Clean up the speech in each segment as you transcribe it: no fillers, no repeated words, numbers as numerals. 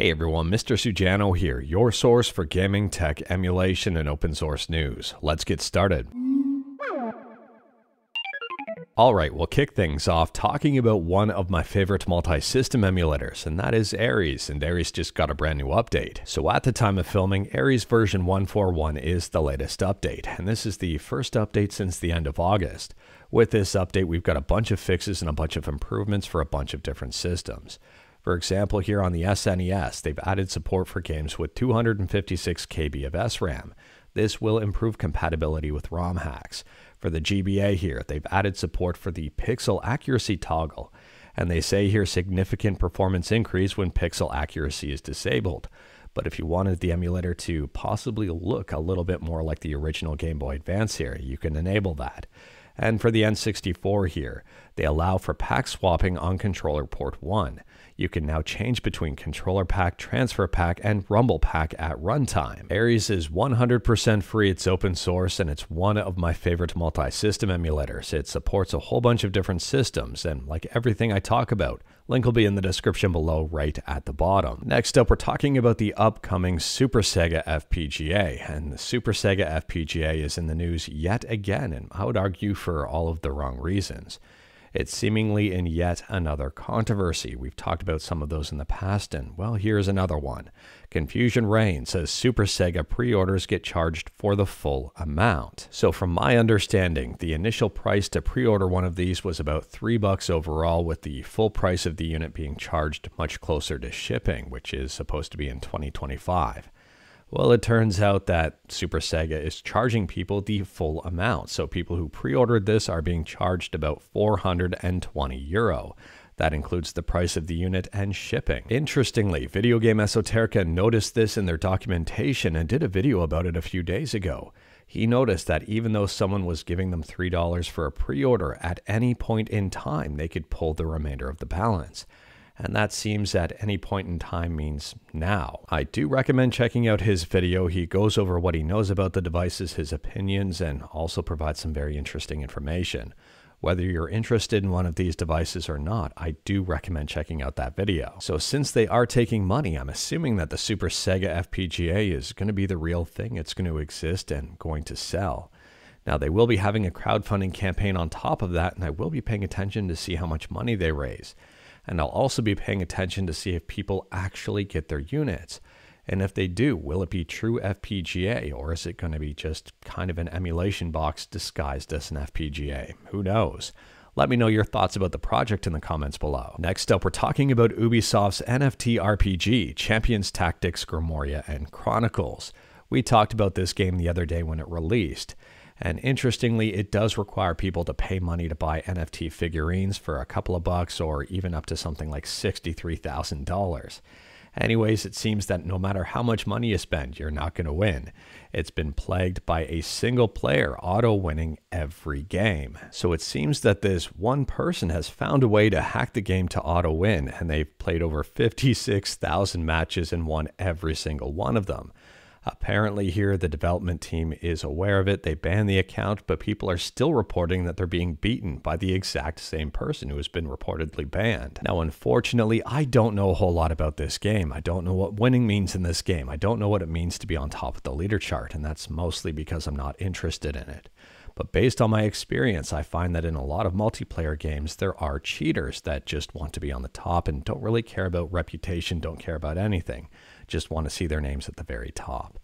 Hey everyone, Mr. Sujano here, your source for gaming, tech, emulation, and open source news. Let's get started. Alright, we'll kick things off talking about one of my favorite multi-system emulators, and that is Ares, and Ares just got a brand new update. So at the time of filming, Ares version 141 is the latest update, and this is the first update since the end of August. With this update, we've got a bunch of fixes and a bunch of improvements for a bunch of different systems. For example, here on the SNES, they've added support for games with 256 KB of SRAM. This will improve compatibility with ROM hacks. For the GBA here, they've added support for the pixel accuracy toggle, and they say here significant performance increase when pixel accuracy is disabled. But if you wanted the emulator to possibly look a little bit more like the original Game Boy Advance here, you can enable that. And for the N64 here, they allow for pack swapping on controller port 1. You can now change between controller pack, transfer pack, and rumble pack at runtime. Ares is 100% free, it's open source, and it's one of my favorite multi-system emulators. It supports a whole bunch of different systems, and like everything I talk about, link will be in the description below right at the bottom. Next up, we're talking about the upcoming Super Sega FPGA, and the Super Sega FPGA is in the news yet again, and I would argue for all of the wrong reasons. It's seemingly in yet another controversy. We've talked about some of those in the past, and well, here's another one. Confusion reigns as Super Sega pre-orders get charged for the full amount. So from my understanding, the initial price to pre-order one of these was about $3 overall, with the full price of the unit being charged much closer to shipping, which is supposed to be in 2025. Well, it turns out that Super Sega is charging people the full amount, so people who pre-ordered this are being charged about €420. That includes the price of the unit and shipping. Interestingly, Video Game Esoterica noticed this in their documentation and did a video about it a few days ago. He noticed that even though someone was giving them $3 for a pre-order, at any point in time they could pull the remainder of the balance. And that seems at any point in time means now. I do recommend checking out his video. He goes over what he knows about the devices, his opinions, and also provides some very interesting information. Whether you're interested in one of these devices or not, I do recommend checking out that video. So since they are taking money, I'm assuming that the Super Sega FPGA is going to be the real thing. It's going to exist and going to sell. Now, they will be having a crowdfunding campaign on top of that, and I will be paying attention to see how much money they raise. And I'll also be paying attention to see if people actually get their units. And if they do, will it be true FPGA, or is it going to be just kind of an emulation box disguised as an FPGA? Who knows? Let me know your thoughts about the project in the comments below. Next up, we're talking about Ubisoft's NFT RPG, Champions Tactics, Grimoria, and Chronicles. We talked about this game the other day when it released. And interestingly, it does require people to pay money to buy NFT figurines for a couple of bucks or even up to something like $63,000. Anyways, it seems that no matter how much money you spend, you're not going to win. It's been plagued by a single player auto-winning every game. So it seems that this one person has found a way to hack the game to auto-win, and they've played over 56,000 matches and won every single one of them. Apparently here, the development team is aware of it. They banned the account, but people are still reporting that they're being beaten by the exact same person who has been reportedly banned. Now, unfortunately, I don't know a whole lot about this game. I don't know what winning means in this game. I don't know what it means to be on top of the leader chart, and that's mostly because I'm not interested in it. But based on my experience, I find that in a lot of multiplayer games, there are cheaters that just want to be on the top and don't really care about reputation, don't care about anything, just want to see their names at the very top.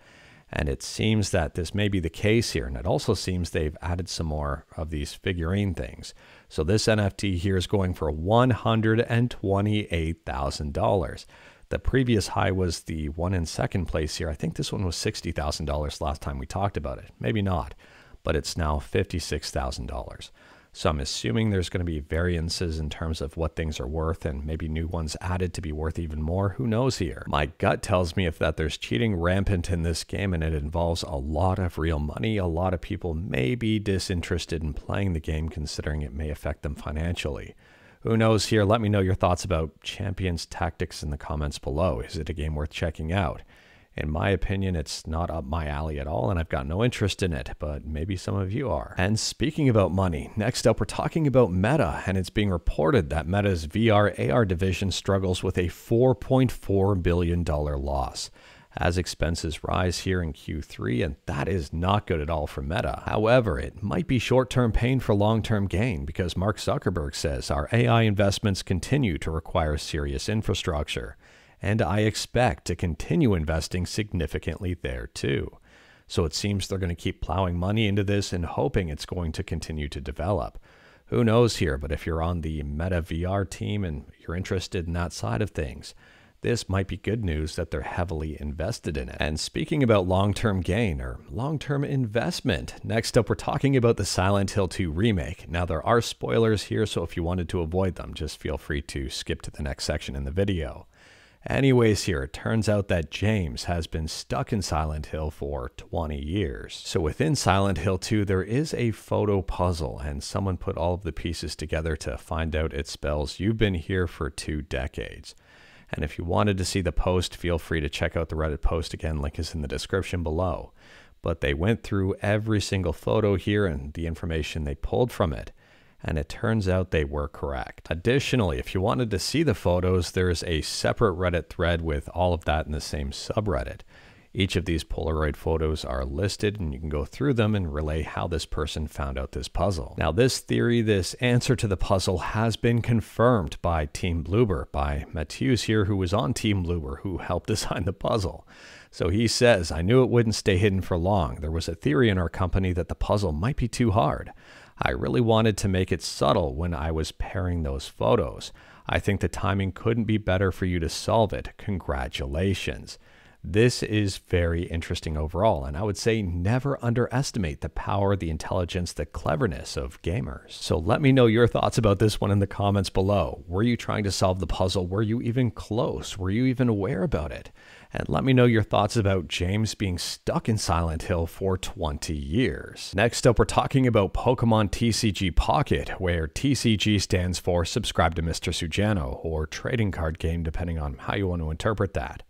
And it seems that this may be the case here, and it also seems they've added some more of these figurine things. So this NFT here is going for $128,000. The previous high was the one in second place here. I think this one was $60,000 last time we talked about it. Maybe not, but it's now $56,000. So I'm assuming there's going to be variances in terms of what things are worth and maybe new ones added to be worth even more. Who knows here? My gut tells me that there's cheating rampant in this game and it involves a lot of real money. A lot of people may be disinterested in playing the game considering it may affect them financially. Who knows here? Let me know your thoughts about Champions Tactics in the comments below. Is it a game worth checking out? In my opinion, it's not up my alley at all, and I've got no interest in it, but maybe some of you are. And speaking about money, next up we're talking about Meta, and it's being reported that Meta's VR/AR division struggles with a $4.4 billion loss as expenses rise here in Q3, and that is not good at all for Meta. However, it might be short-term pain for long-term gain, because Mark Zuckerberg says our AI investments continue to require serious infrastructure, and I expect to continue investing significantly there too. So it seems they're going to keep plowing money into this and hoping it's going to continue to develop. Who knows here, but if you're on the Meta VR team and you're interested in that side of things, this might be good news that they're heavily invested in it. And speaking about long-term gain or long-term investment, next up we're talking about the Silent Hill 2 remake. Now there are spoilers here, so if you wanted to avoid them, just feel free to skip to the next section in the video. Anyways, here, it turns out that James has been stuck in Silent Hill for 20 years. So within Silent Hill 2, there is a photo puzzle, and someone put all of the pieces together to find out it spells, "You've been here for 2 decades." And if you wanted to see the post, feel free to check out the Reddit post. Again, link is in the description below. But they went through every single photo here and the information they pulled from it, and it turns out they were correct. Additionally, if you wanted to see the photos, there's a separate Reddit thread with all of that in the same subreddit. Each of these Polaroid photos are listed, and you can go through them and relay how this person found out this puzzle. Now, this theory, this answer to the puzzle, has been confirmed by Team Bloober, by Matthews here, who was on Team Bloober, who helped design the puzzle. So he says, "I knew it wouldn't stay hidden for long. There was a theory in our company that the puzzle might be too hard. I really wanted to make it subtle when I was pairing those photos. I think the timing couldn't be better for you to solve it. Congratulations." This is very interesting overall, and I would say never underestimate the power, the intelligence, the cleverness of gamers. So let me know your thoughts about this one in the comments below. Were you trying to solve the puzzle? Were you even close? Were you even aware about it? And let me know your thoughts about James being stuck in Silent Hill for 20 years. Next up, we're talking about Pokemon TCG Pocket, where TCG stands for Subscribe to Mr. Sujano, or trading card game, depending on how you want to interpret that.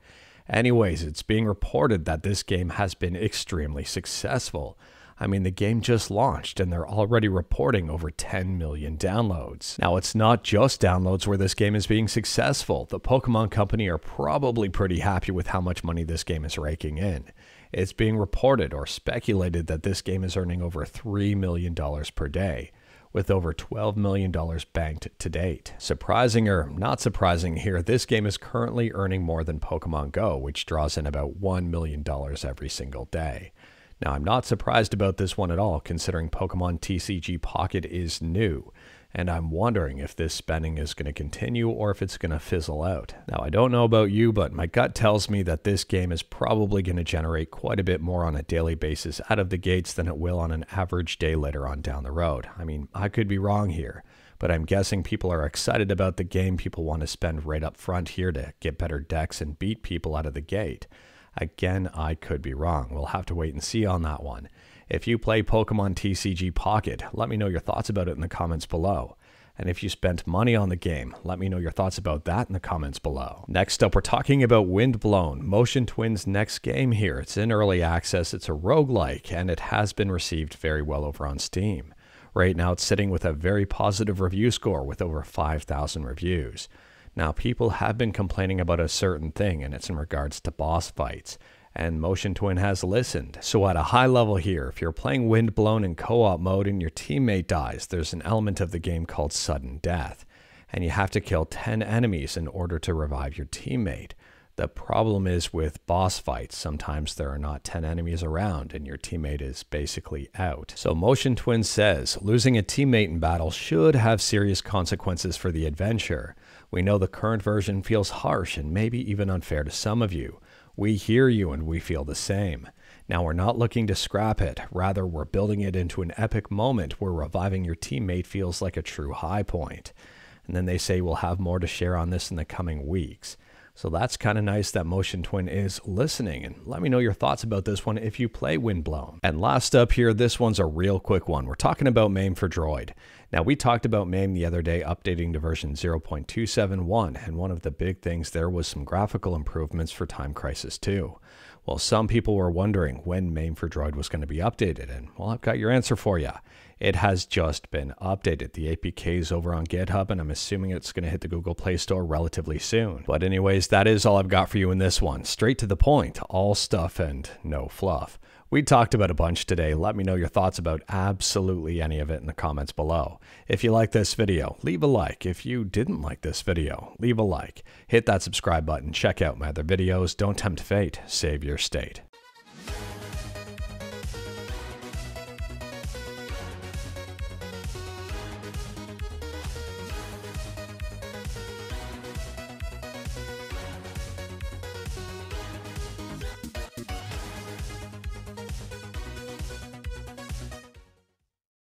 Anyways, it's being reported that this game has been extremely successful. I mean, the game just launched and they're already reporting over 10 million downloads. Now, it's not just downloads where this game is being successful. The Pokemon Company are probably pretty happy with how much money this game is raking in. It's being reported or speculated that this game is earning over $3 million per day, with over $12 million banked to date. Surprising or not surprising here, this game is currently earning more than Pokemon Go, which draws in about $1 million every single day. Now, I'm not surprised about this one at all, considering Pokemon TCG Pocket is new, and I'm wondering if this spending is going to continue or if it's going to fizzle out. Now, I don't know about you, but my gut tells me that this game is probably going to generate quite a bit more on a daily basis out of the gates than it will on an average day later on down the road. I mean, I could be wrong here, but I'm guessing people are excited about the game. People want to spend right up front here to get better decks and beat people out of the gate. Again, I could be wrong. We'll have to wait and see on that one. If you play Pokemon TCG Pocket, let me know your thoughts about it in the comments below. And if you spent money on the game, let me know your thoughts about that in the comments below. Next up, we're talking about Windblown, Motion Twin's next game here. It's in early access, it's a roguelike, and it has been received very well over on Steam. Right now, it's sitting with a very positive review score with over 5,000 reviews. Now, people have been complaining about a certain thing, and it's in regards to boss fights, and Motion Twin has listened. So at a high level here, if you're playing Windblown in co-op mode and your teammate dies, there's an element of the game called sudden death, and you have to kill 10 enemies in order to revive your teammate. The problem is with boss fights, sometimes there are not 10 enemies around and your teammate is basically out. So Motion Twin says, losing a teammate in battle should have serious consequences for the adventure. We know the current version feels harsh and maybe even unfair to some of you. We hear you and we feel the same. Now we're not looking to scrap it, rather we're building it into an epic moment where reviving your teammate feels like a true high point. And then they say we'll have more to share on this in the coming weeks. So that's kind of nice that Motion Twin is listening, and let me know your thoughts about this one if you play Windblown. And last up here, this one's a real quick one. We're talking about MAME for Droid. Now, we talked about MAME the other day updating to version 0.271, and one of the big things there was some graphical improvements for Time Crisis 2. Well, some people were wondering when MAME for Droid was going to be updated, and well, I've got your answer for you. It has just been updated. The APK is over on GitHub, and I'm assuming it's going to hit the Google Play Store relatively soon. But anyways, that is all I've got for you in this one. Straight to the point, all stuff and no fluff. We talked about a bunch today. Let me know your thoughts about absolutely any of it in the comments below. If you like this video, leave a like. If you didn't like this video, leave a like. Hit that subscribe button. Check out my other videos. Don't tempt fate. Save your state.